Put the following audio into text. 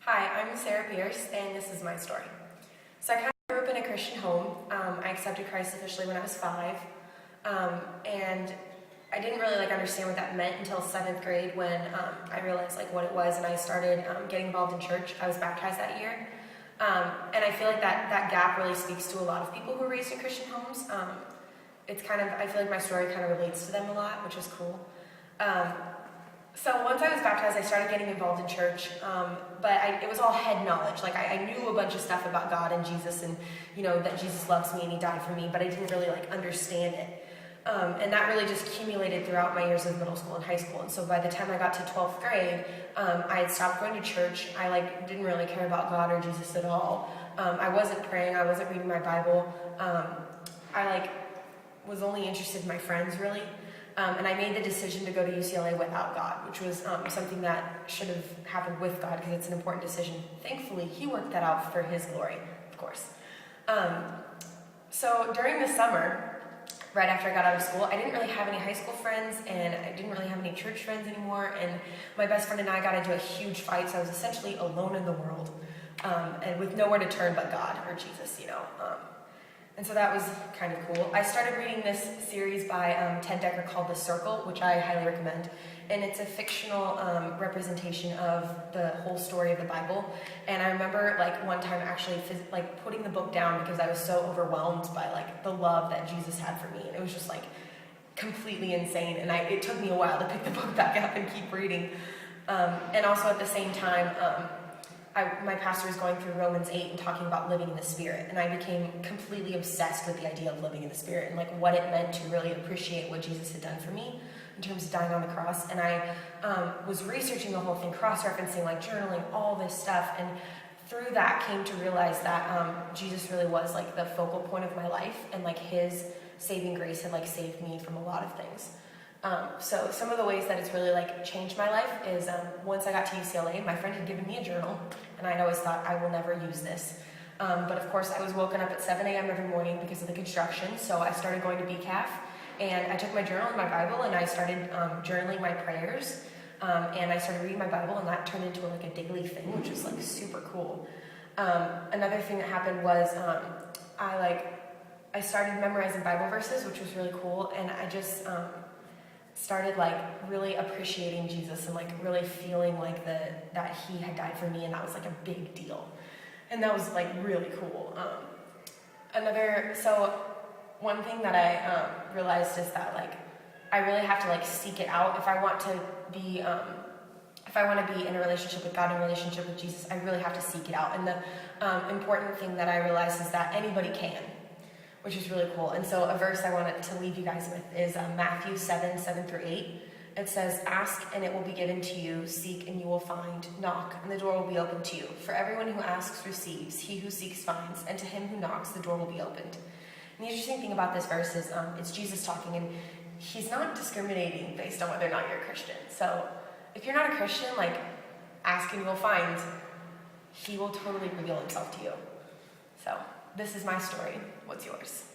Hi, I'm Sarah Pierce, and this is my story. So I kind of grew up in a Christian home. I accepted Christ officially when I was 5, and I didn't really understand what that meant until 7th grade when I realized what it was, and I started getting involved in church. I was baptized that year, and I feel like that gap really speaks to a lot of people who are raised in Christian homes. I feel like my story kind of relates to them a lot, which is cool. So once I was baptized, I started getting involved in church, but it was all head knowledge. I knew a bunch of stuff about God and Jesus, and that Jesus loves me and He died for me, but I didn't really understand it. And that really just accumulated throughout my years of middle school and high school. And so by the time I got to 12th grade, I had stopped going to church. I didn't really care about God or Jesus at all. I wasn't praying. I wasn't reading my Bible. I was only interested in my friends really. And I made the decision to go to UCLA without God, which was something that should have happened with God because it's an important decision. Thankfully, He worked that out for His glory, of course. So during the summer, right after I got out of school, I didn't really have any high school friends, and I didn't really have any church friends anymore, and my best friend and I got into a huge fight, so I was essentially alone in the world, and with nowhere to turn but God or Jesus, And so that was kind of cool. I started reading this series by Ted Dekker called The Circle, which I highly recommend. And it's a fictional representation of the whole story of the Bible. And I remember one time actually putting the book down because I was so overwhelmed by the love that Jesus had for me. And it was just completely insane. And it took me a while to pick the book back up and keep reading. And also at the same time, my pastor was going through Romans 8 and talking about living in the Spirit, and I became completely obsessed with the idea of living in the Spirit and what it meant to really appreciate what Jesus had done for me in terms of dying on the cross. And I was researching the whole thing, cross-referencing, journaling, all this stuff, and through that came to realize that Jesus really was the focal point of my life, and His saving grace had saved me from a lot of things. So some of the ways that it's really changed my life is once I got to UCLA, my friend had given me a journal, and I'd always thought I will never use this. But of course I was woken up at 7 a.m. every morning because of the construction, so I started going to BCAF, and I took my journal and my Bible, and I started journaling my prayers, and I started reading my Bible, and that turned into a daily thing, which was super cool. Another thing that happened was I started memorizing Bible verses, which was really cool, and I just started really appreciating Jesus and really feeling that He had died for me, and that was a big deal, and that was really cool. One thing that I realized is that I really have to seek it out if I want to be in a relationship with God and a relationship with Jesus. I really have to seek it out, and the important thing that I realized is that anybody can, which is really cool. And so a verse I wanted to leave you guys with is Matthew 7:7-8. It says, "Ask and it will be given to you, seek and you will find, knock and the door will be opened to you. For everyone who asks receives, he who seeks finds, and to him who knocks the door will be opened." And the interesting thing about this verse is it's Jesus talking, and He's not discriminating based on whether or not you're a Christian. So if you're not a Christian, ask and you will find, He will totally reveal Himself to you. So this is my story. What's yours?